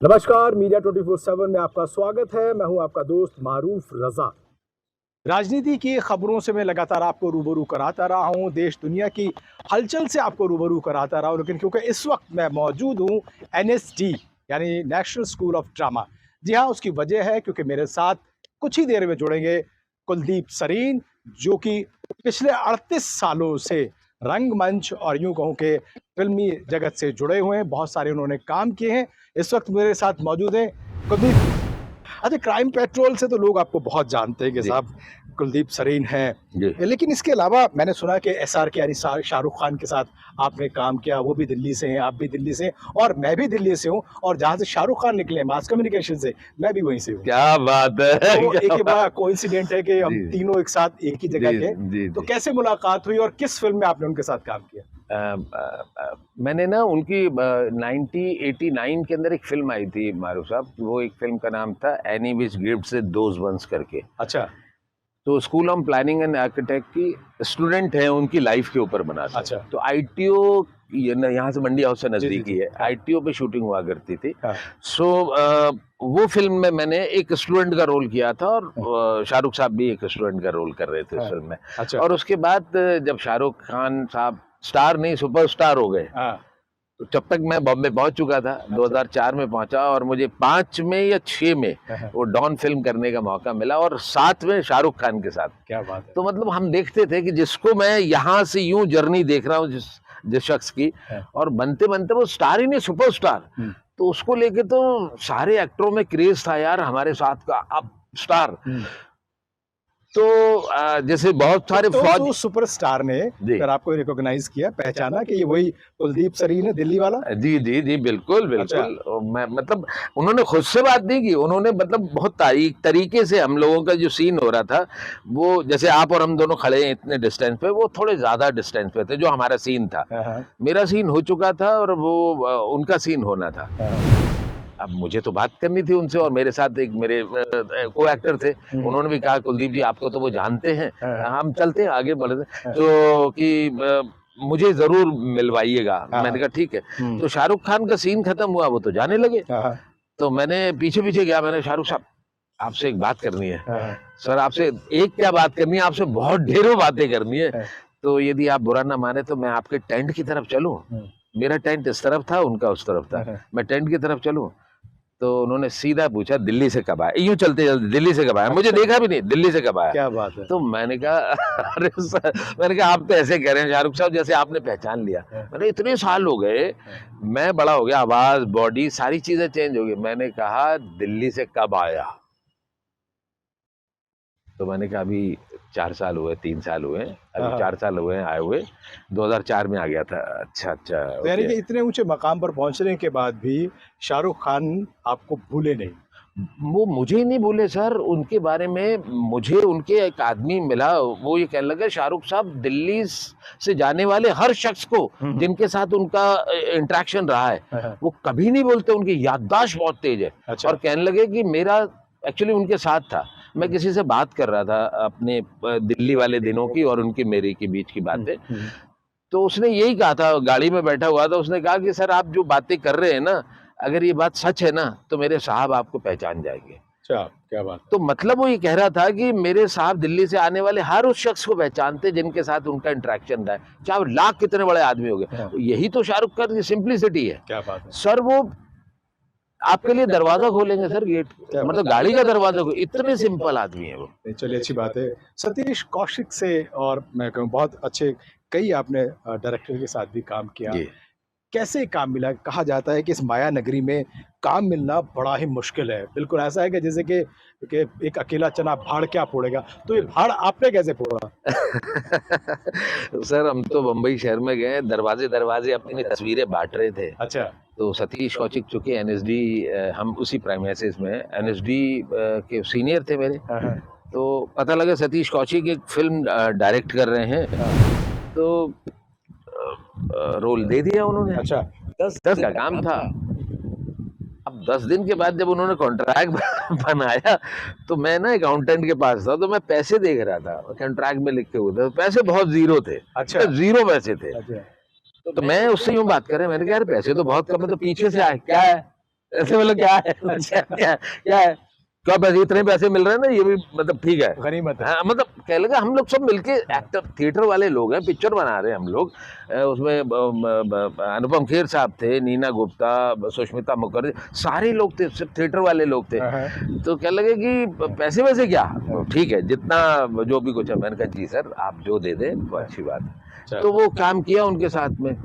नमस्कार, मीडिया 24/7 में आपका स्वागत है। मैं हूं आपका दोस्त मारूफ रजा। राजनीति की खबरों से मैं लगातार आपको रूबरू कराता रहा हूं, देश दुनिया की हलचल से आपको रूबरू कराता रहा हूं, लेकिन क्योंकि इस वक्त मैं मौजूद हूं एनएसडी यानी नेशनल स्कूल ऑफ ड्रामा। जी हाँ, उसकी वजह है क्योंकि मेरे साथ कुछ ही देर में जुड़ेंगे कुलदीप सरीन, जो कि पिछले 38 सालों से रंगमंच और यूं कहूं कि फिल्मी जगत से जुड़े हुए हैं। बहुत सारे उन्होंने काम किए हैं। इस वक्त मेरे साथ मौजूद हैं कुलदीप। अच्छा, क्राइम पेट्रोल से तो लोग आपको बहुत जानते हैं कि जी। साहब कुलदीप सरीन हैं, जी। लेकिन इसके अलावा मैंने सुना कि एसआरके यानी शाहरुख खान के साथ आपने काम किया। वो भी दिल्ली से हैं, आप भी दिल्ली से हैं और मैं भी दिल्ली से हूँ, और जहाँ से शाहरुख खान निकले मास कम्युनिकेशन से, मैं भी वहीं से हूँ। क्या बात है! तो एक क्या ही बात बड़ा कोइंसिडेंट है कि हम जी, तीनों एक साथ एक ही जगह जी, के। जी, तो जी। कैसे मुलाकात हुई और किस फिल्म में आपने उनके साथ काम किया? मैंने ना उनकी 1989 के अंदर एक फ़िल्म आई थी मारूफ साहब, वो एक फ़िल्म का नाम था Annie which gives those ones करके। अच्छा। तो school of planning and architect की स्टूडेंट है, उनकी लाइफ के ऊपर बना था। अच्छा। तो आईटीओ ये न यहाँ से मंडी हाउस से जी जी नज़दीक ही जी। है, हाँ आईटीओ पे शूटिंग हुआ करती थी। हाँ सो वो फ़िल्म में मैंने एक स्टूडेंट का रोल किया था और हाँ शाहरुख साहब भी एक स्टूडेंट का रोल कर रहे थे उस हाँ। फ़िल्म में। अच्छा। और उसके बाद जब शाहरुख खान साहब स्टार नहीं सुपरस्टार हो गए, हाँ। तो तब तक मैं बॉम्बे पहुंच चुका था। अच्छा। 2004 में पहुंचा और मुझे 5 में या 6 में हाँ, हाँ। वो डॉन फ़िल्म करने का मौका मिला और साथ में शाहरुख खान के साथ। क्या बात है। तो मतलब हम देखते थे कि जिसको मैं यहाँ से यूं जर्नी देख रहा हूँ जिस जिस शख्स की, हाँ। और बनते बनते वो स्टार ही नहीं सुपरस्टार। हम्म, तो उसको लेके तो सारे एक्टरों में क्रेज था यार हमारे साथ का अब स्टार। हम्म। तो जैसे बहुत सारे तो फौज। सुपरस्टार ने जी। फिर आपको रिकॉग्नाइज किया, पहचाना कि ये वही कुलदीप सरीन है, दिल्ली वाला। जी, जी, जी, बिल्कुल, अच्छा। बिल्कुल। मैं मतलब उन्होंने खुद से बात नहीं की, उन्होंने मतलब बहुत तरीके से हम लोगों का जो सीन हो रहा था, वो जैसे आप और हम दोनों खड़े हैं इतने डिस्टेंस पे, वो थोड़े ज़्यादा डिस्टेंस पे थे, जो हमारा सीन था। हाँ हाँ मेरा सीन हो चुका था और वो उनका सीन होना था। हाँ। अब मुझे तो बात करनी थी उनसे और मेरे साथ एक मेरे को एक्टर थे, उन्होंने भी कहा कुलदीप जी आपको तो वो जानते हैं, हाँ हम चलते हैं आगे बढ़ते हैं। हाँ तो कि मुझे ज़रूर मिलवाइएगा। हाँ मैंने कहा ठीक है। हम्म, तो शाहरुख खान का सीन खत्म हुआ, वो तो जाने लगे। हाँ हाँ तो मैंने पीछे-पीछे गया, मैंने शाहरुख साहब आपसे एक बात करनी है। हाँ सर आपसे एक क्या बात करनी है, आपसे बहुत ढेरों बातें करनी है। हाँ, तो यदि आप बुरा ना माने तो मैं आपके टेंट की तरफ चलूँ? हम्म, मेरा टेंट इस तरफ था, उनका उस तरफ था। हाँ, मैं टेंट की तरफ चलूँ? तो उन्होंने सीधा पूछा दिल्ली से कब आए? यूँ चलते-चलते दिल्ली से कब आए? मुझे अच्छा। देखा भी नहीं, दिल्ली से कब आया? क्या बात है। तो मैंने कहा अरे सर, मैंने कहा आप तो ऐसे कह रहे हैं शाहरुख साहब जैसे आपने पहचान लिया। हाँ, मैंने इतने साल हो गए, हाँ, मैं बड़ा हो गया, आवाज़, बॉडी सारी चीज़ें चेंज हो गई। मैंने कहा दिल्ली से कब आया? तो मैंने कहा अभी 4 साल हुए, 3 साल हुए हैं, हाँ, अभी हाँ। 4 साल हुए हैं आए हुए, 2004 में आ गया था। अच्छा, अच्छा, तो यानी ओके। कि इतने ऊंचे मकाम पर पहुंचने के बाद भी शाहरुख खान आपको भूले नहीं। वो मुझे ही नहीं बोले सर, उनके बारे में मुझे उनके एक आदमी मिला, वो ये कहने लगा शाहरुख साहब दिल्ली से जाने वाले हर शख्स को हम्म, जिनके साथ उनका इंटरेक्शन रहा है, हाँ, हाँ। वो कभी नहीं बोलते, उनकी याददाश्त बहुत तेज है। अच्छा। और कहने लगे कि मेरा एक्चुअली उनके साथ था, मैं हम्म, किसी से बात कर रहा था अपने दिल्ली वाले दिनों की और उनकी मेरी के बीच की हम्म, बातें। हम्म, तो उसने यही कहा था, गाड़ी में बैठा हुआ था, उसने कहा कि सर आप जो बातें कर रहे हैं ना, अगर ये बात सच है ना, तो मेरे साहब आपको पहचान जाएंगे। अच्छा। क्या बात तो मतलब वो ये कह रहा था कि मेरे साहब दिल्ली से आने वाले हर उस शख्स को पहचानते जिनके साथ उनका इंटरेक्शन रहा है, चाहे वो लाख कितने बड़े आदमी हो गए। है। हाँ, तो यही तो शाहरुख खान की सिंप्लिसिटी है। क्या बात है। सर वो आपके लिए दरवाजा खोलेंगे सर, गेट क्या बात मतलब गाड़ी का दरवाजा इतने सिंपल आदमी है वो। नहीं, चलिए अच्छी बात है। सतीश कौशिक से, और मैं कहूँ बहुत अच्छे कई आपने डायरेक्टर के साथ भी काम किया। जी। कैसे काम मिला? कहा जाता है कि इस माया नगरी में काम मिलना बड़ा ही मुश्किल है। बिल्कुल ऐसा है कि जैसे कि एक अकेला चना भाड़ क्या फोड़ेगा, तो ये भाड़ आपने कैसे फोड़ा? सर हम तो बम्बई शहर में गए, दरवाजे-दरवाजे अपनी तस्वीरें बाँट रहे थे। अच्छा। तो सतीश कौशिक चूँकि एनएसडी, हम उसी प्रेमाइसेस में एनएसडी के सीनियर थे मेरे। हाँ, हाँ, तो पता लगा सतीश कौशिक एक फ़िल्म डायरेक्ट कर रहे हैं, हाँ। तो रोल दे दिया उन्होंने। अच्छा। 10 का काम था। अब 10 दिन के बाद जब उन्होंने कॉन्ट्रैक्ट बनाया, तो मैं ना अकाउंटेंट के पास था, तो मैं पैसे देख रहा था, कॉन्ट्रैक्ट में लिखे हुए थे, पैसे बहुत ज़ीरो थे, अच्छा। 0 पैसे थे। अच्छा। तो मैं उससे यूँ बात कर रहे हैं, मैंने कहा यार पैसे तो बहुत कम है, तो पीछे से आए, क्या है? ऐसे मतलब क्या है अच्छा। क्या है क्या पैसे, इतने पैसे मिल रहे हैं ना, ये भी मतलब ठीक है। गनीमत है। हाँ, मतलब कह लगा हम लोग सब मिलके एक्टर थिएटर वाले लोग हैं, पिक्चर बना रहे हैं हम लोग। उसमें अनुपम खेर साहब थे, नीना गुप्ता, सुष्मिता मुखर्जी, सारे लोग थे, सिर्फ थिएटर वाले लोग थे। हाँ, हाँ। तो क्या लगे कि पैसे वैसे क्या, तो ठीक है जितना जो भी कुछ है। मैंने कहा जी सर आप जो दे दें वो अच्छी बात है। अच्छा। तो वो काम किया उनके साथ में।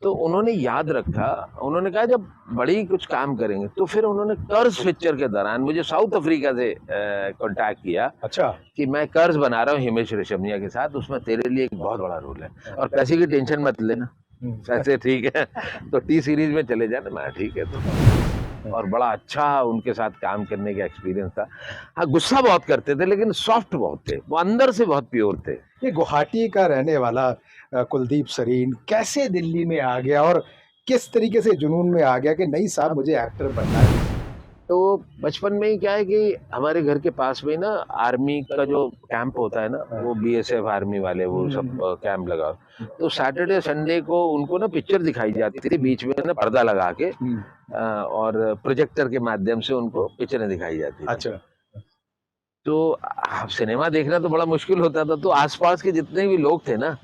तो उन्होंने याद रखा, उन्होंने कहा जब बड़ी कुछ काम करेंगे तो फिर उन्होंने कर्ज पिक्चर के दौरान मुझे साउथ अफ्रीका से कांटेक्ट किया अच्छा। कि मैं कर्ज बना रहा हूँ हिमेश रेशमिया के साथ, उसमें तेरे लिए एक बहुत बड़ा रोल है और पैसे की टेंशन मत लेना, पैसे ठीक है। तो टी सीरीज में चले जाना। मैं ठीक है। तो और बड़ा अच्छा उनके साथ काम करने का एक्सपीरियंस था। हाँ, गुस्सा बहुत करते थे लेकिन सॉफ्ट बहुत थे, वो अंदर से बहुत प्योर थे। ये गुवाहाटी का रहने वाला कुलदीप सरीन कैसे दिल्ली में आ गया और किस तरीके से जुनून में आ गया कि नहीं साहब मुझे एक्टर बनना है? तो बचपन में ही क्या है कि हमारे घर के पास में ना आर्मी का जो कैंप होता है ना, वो बीएसएफ आर्मी वाले वो सब कैंप लगा। तो सैटरडे संडे को उनको ना पिक्चर दिखाई जाती थी बीच में ना पर्दा लगा के, और प्रोजेक्टर के माध्यम से उनको पिक्चरें दिखाई जाती थी। अच्छा। तो सिनेमा देखना तो बड़ा मुश्किल होता था, तो आसपास के जितने भी लोग थे ना,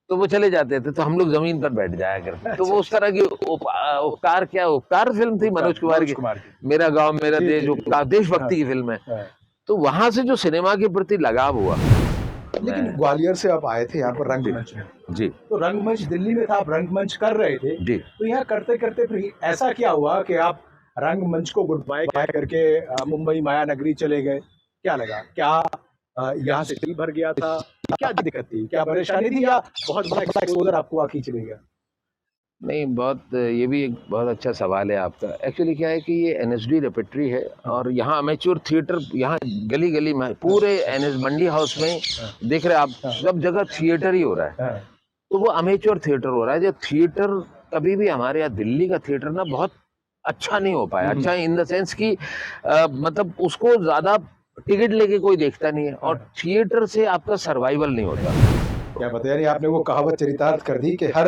तो वो चले जाते थे, तो हम लोग जमीन पर बैठ जाया करते। तो वो उस तरह की उपकार, क्या उपकार फिल्म थी मनोज कुमार की, मेरा गांव मेरा जी, देश, जी, जी। देशभक्ति की फिल्म है। तो वहां से जो सिनेमा के प्रति लगाव हुआ। लेकिन ग्वालियर से आप आए थे यहाँ पर रंगमंच में, जी तो रंगमंच दिल्ली में था, आप रंगमंच कर रहे थे, जी। तो यहाँ करते करते फिर ऐसा क्या हुआ कि आप रंगमंच को गुड बाय करके मुंबई माया नगरी चले गए? क्या लगा? क्या यहाँ से दिल भर गया था? क्या दिक्कत थी? क्या परेशानी थी या बहुत बड़ा एक्सपोजर आपको वहाँ खींच ले गया? नहीं, बहुत ये भी एक बहुत अच्छा सवाल है आपका। एक्चुअली क्या है कि ये एनएसडी रेपेट्री है और यहाँ अमेच्योर थिएटर, यहाँ गली गली में पूरे एनएस मंडी हाउस में देख रहे हैं आप, सब जगह थिएटर ही हो रहा है। तो वो अमेच्योर थिएटर हो रहा है। जो थिएटर कभी भी हमारे यहाँ दिल्ली का थिएटर ना बहुत अच्छा नहीं हो पाया। अच्छा इन द सेंस कि मतलब उसको ज्यादा टिकट लेके कोई देखता नहीं है और थिएटर से आपका सर्वाइवल नहीं होता। क्या बताया, यानी आपने वो कहावत चरितार्थ कर दी कि हर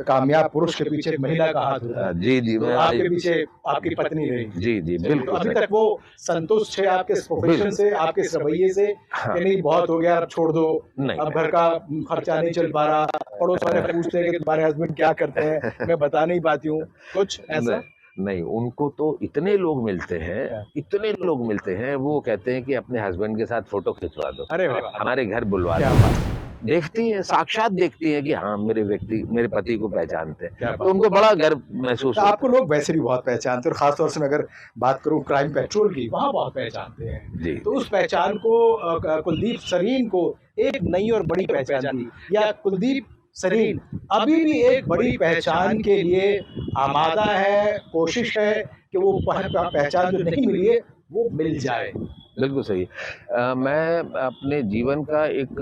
कामयाब पुरुष के पीछे एक महिला का हाथ होता है। जी जी। तो आपके पीछे आपकी पत्नी रही। जी जी तो बिल्कुल। अभी तक वो संतुष्ट है आपके इस प्रोफेशन से, आपके इस रवैये से कि नहीं बहुत हो गया अब छोड़ दो, अब घर का खर्चा नहीं चल पा रहा, पड़ोस वाले पूछते हैं कि तुम्हारे हस्बैंड क्या करते हैं, मैं बता नहीं पाती हूँ, कुछ ऐसा? नहीं, उनको तो इतने लोग मिलते हैं, इतने लोग मिलते हैं, वो कहते हैं कि अपने हस्बैंड के साथ फोटो खिंचवा दो, अरे वाह, हमारे घर बुलवा क्या दो। बात, देखती है, साक्षात देखती है कि हाँ मेरे पति को पहचानते क्या हैं, बात। तो उनको बड़ा गर्व महसूस तो होता आपको लोग वैसे भी बहुत पहचानते हैं और खासतौर से मैं अगर बात करूं क्राइम पेट्रोल की, वहाँ बहुत पहचानते हैं। जी। तो उस पहचान को कुलदीप सरीन को एक नई और बड़ी पहचान दी, या कुलदीप सरीन अभी भी एक बड़ी पहचान के लिए आमादा है, कोशिश है कि वो पहचान जो नहीं मिली है वो मिल जाए? बिल्कुल सही। मैं अपने जीवन का एक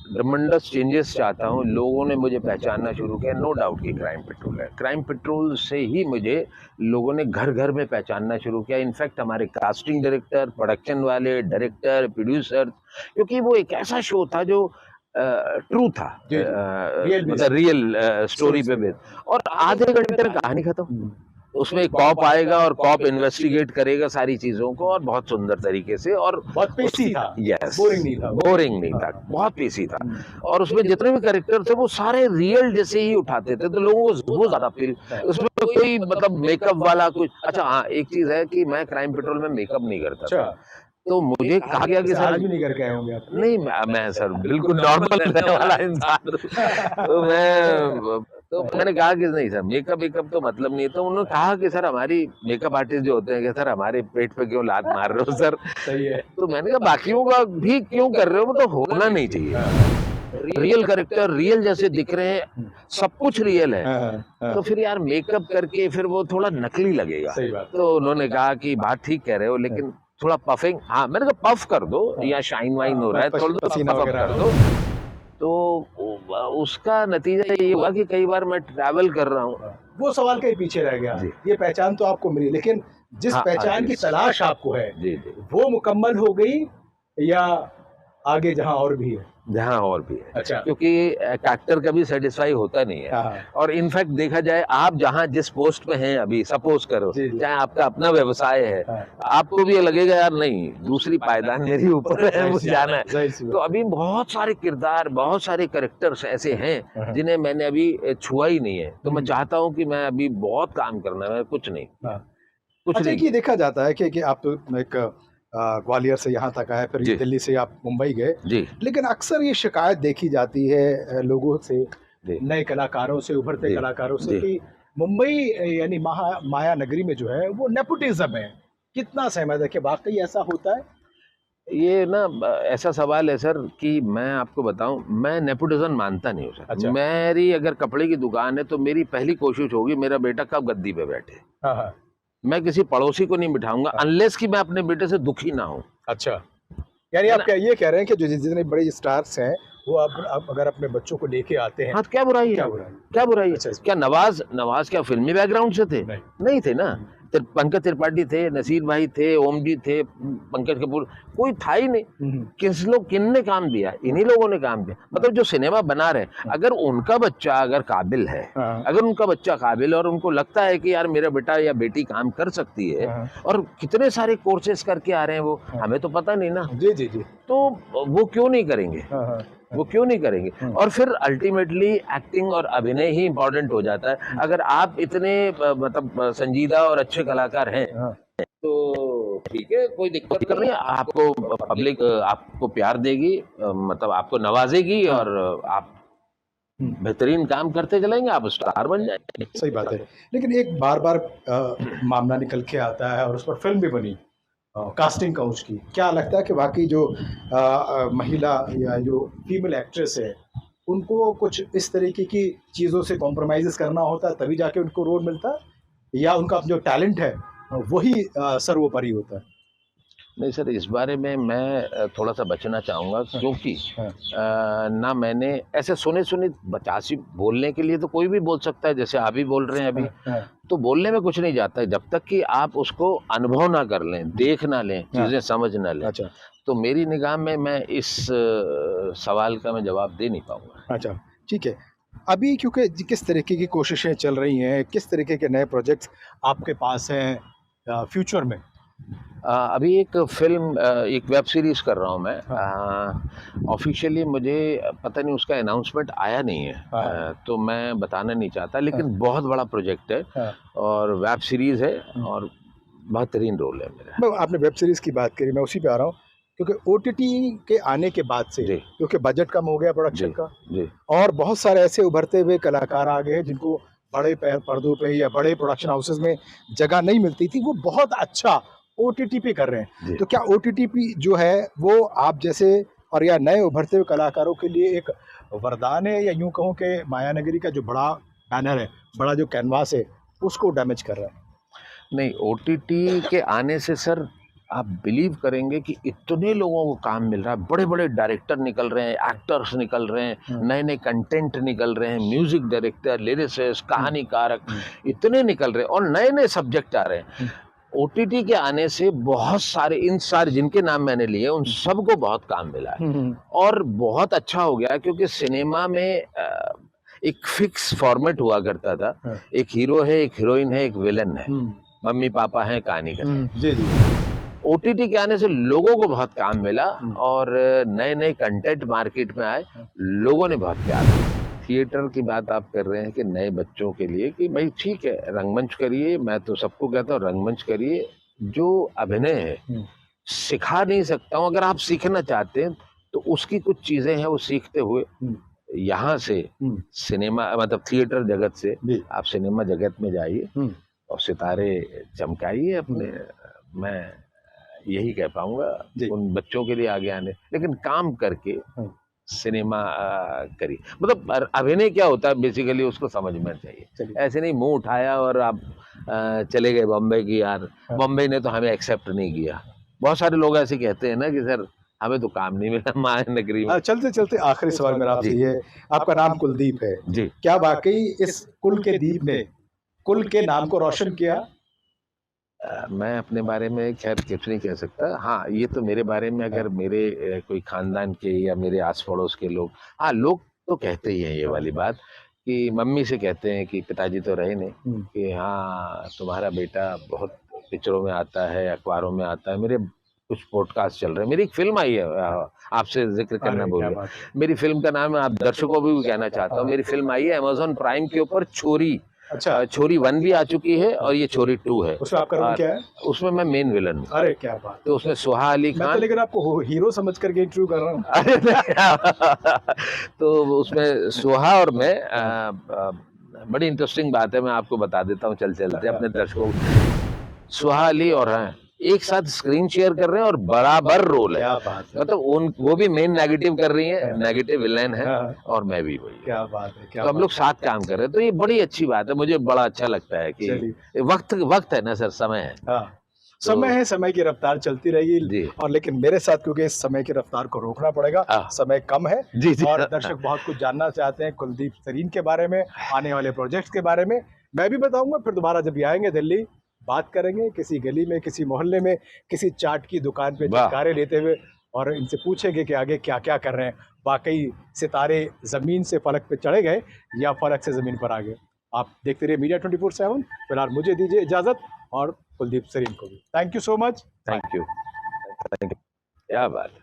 ट्रमेंडस चेंजेस चाहता हूँ। लोगों ने मुझे पहचानना शुरू किया, नो डाउट कि क्राइम पेट्रोल है। क्राइम पेट्रोल से ही मुझे लोगों ने घर घर में पहचानना शुरू किया। इनफैक्ट हमारे कास्टिंग डायरेक्टर, प्रोडक्शन वाले, डायरेक्टर, प्रोड्यूसर, क्योंकि वो एक ऐसा शो था जो ट्रू था, मतलब रियल स्टोरी पे बेस्ड, और आधे घंटे में कहानी खत्म। उसमें कॉप आएगा और कॉप इन्वेस्टिगेट करेगा सारी चीजों को, और बहुत सुंदर तरीके से, और बहुत पेशी था, यस, बोरिंग नहीं था, बोरिंग नहीं था, बहुत पेशी था। और उसमें जितने भी कैरेक्टर थे वो सारे रियल जैसे ही उठाते थे, तो लोगों को वो ज्यादा फील, उसमें कोई मतलब मेकअप वाला कुछ। अच्छा हाँ, एक चीज है कि मैं क्राइम पेट्रोल में मेकअप नहीं करता था, तो मुझे कहा गया कि सर आज भी नहीं करके आए होंगे आप? नहीं, मैं सर बिल्कुल नॉर्मल रहने वाला इंसान हूं। तो मैंने कहा कि नहीं सर, मेकअप तो मतलब नहीं है। तो उन्होंने कहा कि सर हमारी मेकअप आर्टिस्ट जो होते हैं कि सर हमारे पेट पे क्यों लात मार रहे हो सर। सही है। तो मैंने कहा बाकियों का भी क्यों कर रहे हो, मतलब होना नहीं चाहिए। रियल कैरेक्टर रियल जैसे दिख रहे हैं, सब कुछ रियल है, तो फिर यार मेकअप करके फिर वो थोड़ा नकली लगेगा। तो उन्होंने कहा कि बात ठीक कह रहे हो, लेकिन थोड़ा पफिंग, हाँ मैंने कहा पफ कर दो, या शाइन वाइन हो रहा है थोड़ा पफ कर दो। तो उसका नतीजा ये हुआ कि कई बार मैं ट्रैवल कर रहा हूँ। वो सवाल कहीं पीछे रह गया। ये पहचान तो आपको मिली, लेकिन जिस पहचान की तलाश आपको है, वो मुकम्मल हो गई या आगे जहाँ और भी है। जहाँ और भी है, अच्छा। क्योंकि एक एक्टर कभी सेटिस्फाई होता नहीं है। हाँ। और इनफैक्ट देखा जाए, आप जहाँ जिस पोस्ट पे हैं अभी, सपोज करो जी, जी। चाहे आपका अपना व्यवसाय है, हाँ। आपको भी ये लगेगा यार नहीं, दूसरी पायदान मेरी ऊपर है, मुझे जाना है। जाहिर सी तो बात। अभी बहुत सारे किरदार, बहुत सारे कैरेक्टर्स ऐसे हाँ। हैं जिन्हें मैंने अभी छुआ ही नहीं है। तो मैं हम्म। चाहता हूँ कि मैं अभी बहुत काम करना है, कुछ नहीं, हाँ। कुछ अच्छा, नहीं ये देखा जाता है कि आप तो एक ग्वालियर से यहाँ तक आए, फिर जी। दिल्ली से आप मुंबई गए, जी लेकिन अक्सर ये शिकायत देखी जाती है लोगों से, जी नए कलाकारों से, उभरते जी कलाकारों से, जी। कि मुंबई यानी माया नगरी में जो है वो नेपोटिज्म है। कितना सहमत है कि वाकई ऐसा होता है? ये ना ऐसा सवाल है सर कि मैं आपको बताऊं, मैं नेपोटिज्म मानता नहीं हूँ सर। अच्छा। मेरी अगर कपड़े की दुकान है तो मेरी पहली कोशिश होगी मेरा बेटा कब गद्दी पे बैठे। हाँ, हाँ। मैं किसी पड़ोसी को नहीं बिठाऊंगा हाँ। अनलेस कि मैं अपने बेटे से दुखी ना हूं। अच्छा, यानी है आप ना? क्या ये कह रहे हैं कि जो जितने बड़े स्टार्स हैं वो अब अगर अपने बच्चों को लेके आते हैं, हाँ, तो क्या बुराई है? क्या बुराई है? क्या बुराई है? अच्छा, अच्छा। क्या नवाज क्या फिल्मी बैकग्राउंड से थे? नहीं। नहीं थे ना। पंकज त्रिपाठी थे, नसीर भाई थे, ओम जी थे, पंकज कपूर, कोई था ही नहीं। किन ने काम दिया? इन्हीं लोगों ने काम दिया। मतलब जो सिनेमा बना रहे, अगर उनका बच्चा अगर काबिल है, हाँ। अगर उनका बच्चा काबिल है और उनको लगता है कि यार मेरा बेटा या बेटी काम कर सकती है, हाँ। और कितने सारे कोर्सेज करके आ रहे हैं वो, हमें तो पता नहीं ना, जी, जी, जी। तो वो क्यों नहीं करेंगे? हाँ, हाँ। वो क्यों नहीं करेंगे? और फिर अल्टीमेटली एक्टिंग और अभिनय ही इंपॉर्टेंट हो जाता है। अगर आप इतने मतलब संजीदा और अच्छे कलाकार हैं, हाँ। तो ठीक है, कोई दिक्कत नहीं है। आपको पब्लिक आपको प्यार देगी, मतलब आपको नवाजेगी, हाँ। और आप बेहतरीन काम करते चलेंगे, आप स्टार बन जाएंगे। सही बात है। लेकिन एक बार-बार मामला निकल के आता है और उस पर फ़िल्म भी बनी, कास्टिंग काउच की। क्या लगता है कि वाक़ई जो महिला या जो फीमेल एक्ट्रेस है, उनको कुछ इस तरीके की चीज़ों से कॉम्प्रोमाइज़ेज़ करना होता है तभी जाके उनको रोल मिलता है? या उनका जो टैलेंट है वही सर्वोपरि होता है? नहीं सर, इस बारे में मैं थोड़ा सा बचना चाहूँगा, क्योंकि हाँ। ना मैंने ऐसे सुने 85 बोलने के लिए तो कोई भी बोल सकता है, जैसे आप भी बोल रहे हैं अभी, हाँ। तो बोलने में कुछ नहीं जाता है जब तक कि आप उसको अनुभव ना कर लें, देख ना लें, चीज़ें समझ ना लें। अच्छा। तो मेरी निगाह में मैं इस सवाल का मैं जवाब दे नहीं पाऊँगा। अच्छा, ठीक है। अभी क्योंकि किस तरीके की कोशिशें चल रही हैं, किस तरीके के नए प्रोजेक्ट्स आपके पास हैं फ्यूचर में? अभी एक फ़िल्म, एक वेब सीरीज़ कर रहा हूँ मैं। ऑफ़िशियली मुझे पता नहीं, उसका अनाउंसमेंट आया नहीं है। हाँ। तो मैं बताना नहीं चाहता, लेकिन बहुत बड़ा प्रोजेक्ट है हाँ। और वेब सीरीज़ है, और बेहतरीन रोल है मेरा। मैं आपने वेब सीरीज़ की बात करी, मैं उसी पे आ रहा हूँ, क्योंकि ओटीटी के आने के बाद से, जी। क्योंकि बजट कम हो गया प्रोडक्शन जी, का, जी। और बहुत सारे ऐसे उभरते हुए कलाकार आ गए हैं जिनको बड़े पर्दों पे या बड़े प्रोडक्शन हाउसेस में जगह नहीं मिलती थी, वो बहुत अच्छा ओटीटी पे कर रहे हैं। जी। तो क्या ओटीटी पे जो है वो आप जैसे और या नए उभरते हुए कलाकारों के लिए एक वरदान है, या यूँ कहूँ कि माया नगरी का जो बड़ा बैनर है, बड़ा जो कैनवास है, उसको डैमेज कर रहा है? नहीं, ओटीटी के आने से सर, आप बिलीव करेंगे कि इतने लोगों को काम मिल रहा है, बड़े-बड़े डायरेक्टर निकल रहे हैं, एक्टर्स निकल रहे हैं, नए-नए कंटेंट निकल रहे हैं, म्यूजिक डायरेक्टर, लिरिसिस्ट, कहानीकारक, इतने निकल रहे हैं, और नए-नए सब्जेक्ट आ रहे हैं। ओटीटी के आने से बहुत सारे, इन सारे जिनके नाम मैंने लिए, उन सबको बहुत काम मिला है, और बहुत अच्छा हो गया, क्योंकि सिनेमा में एक फिक्स फॉर्मेट हुआ करता था। एक हीरो है, एक हीरोइन है, एक विलन है, मम्मी पापा हैं, कहानी का। जी, जी। ओटीटी के आने से लोगों को बहुत काम मिला, और नए-नए कंटेंट मार्केट में आए, लोगों ने बहुत प्यार दिया। थिएटर की बात आप कर रहे हैं कि नए बच्चों के लिए, कि भाई ठीक है, रंगमंच करिए, मैं तो सबको कहता हूँ रंगमंच करिए। जो अभिनय है, सिखा नहीं सकता हूँ, अगर आप सीखना चाहते हैं तो उसकी कुछ चीज़ें हैं, वो सीखते हुए यहाँ से सिनेमा, मतलब थिएटर जगत से आप सिनेमा जगत में जाइए और सितारे चमकाइए अपने। मैं यही कह पाऊंगा उन बच्चों के लिए आगे आने, लेकिन काम करके सिनेमा करिए। मतलब अभिनय क्या होता है बेसिकली, उसको समझना चाहिए। ऐसे नहीं मुंह उठाया और आप चले गए बॉम्बे की, यार बॉम्बे ने तो हमें एक्सेप्ट नहीं किया। बहुत सारे लोग ऐसे कहते हैं ना कि सर हमें तो काम नहीं मिला माया नगरी में। चलते चलते आखिरी सवाल मेरा आपसे ये, आपका नाम कुलदीप है जी, क्या वाकई इस कुल के दीप ने कुल के नाम को रोशन किया? मैं अपने बारे में खैर कुछ नहीं कह सकता। हाँ, ये तो मेरे बारे में अगर मेरे कोई खानदान के या मेरे आस पड़ोस के लोग, हाँ, लोग तो कहते ही हैं ये वाली बात कि मम्मी से कहते हैं कि पिताजी तो रहे नहीं, कि हाँ तुम्हारा बेटा बहुत पिक्चरों में आता है, अखबारों में आता है। मेरे कुछ पॉडकास्ट चल रहे हैं। मेरी एक फिल्म आई है, आपसे जिक्र करना भूल गया। मेरी फिल्म का नाम है, आप दर्शकों को भी कहना चाहता हूँ, मेरी फिल्म आई है अमेज़न प्राइम के ऊपर, छोरी। अच्छा, छोरी 1 भी आ चुकी है और ये छोरी 2 है। उसमें आपका रोल क्या है? उसमें मैं मेन विलन हूँ। अरे क्या बात! तो उसमें सुहा अली मैं तो खान, लेकिन आपको हीरो समझ करके इंटरव्यू कर रहा हूँ। अरे नहीं। तो उसमें सुहा और मैं बड़ी इंटरेस्टिंग बात है, मैं आपको बता देता हूँ चलते अपने दर्शकों को। सुहा अली और हैं एक साथ स्क्रीन शेयर कर रहे हैं और बराबर रोल है। क्या बात है! मतलब वो भी मेन नेगेटिव कर रही है, नेगेटिव विलेन है, हाँ। और मैं भी वही। क्या बात है! क्या तो हम लोग साथ काम कर रहे हैं, तो ये बड़ी अच्छी बात है, मुझे बड़ा अच्छा लगता है कि चलिए। वक्त है ना सर, समय है। हाँ, समय है, समय की रफ्तार चलती रहेगी। जी। और लेकिन मेरे साथ क्योंकि इस समय की रफ्तार को रोकना पड़ेगा, समय कम है। जी, जी। और दर्शक बहुत कुछ जानना चाहते हैं कुलदीप सरीन के बारे में, आने वाले प्रोजेक्ट्स के बारे में। मैं भी बताऊंगा, फिर दोबारा जब ये आएंगे दिल्ली, बात करेंगे किसी गली में, किसी मोहल्ले में, किसी चाट की दुकान पे वाह। चटकारे लेते हुए, और इनसे पूछेंगे कि आगे क्या क्या कर रहे हैं। वाकई सितारे जमीन से फलक पे चढ़े गए या फलक से जमीन पर आ गए। आप देखते रहिए मीडिया 24/7। फिलहाल मुझे दीजिए इजाजत, और कुलदीप सरीन को भी thank you so much. Thank you. क्या बात है।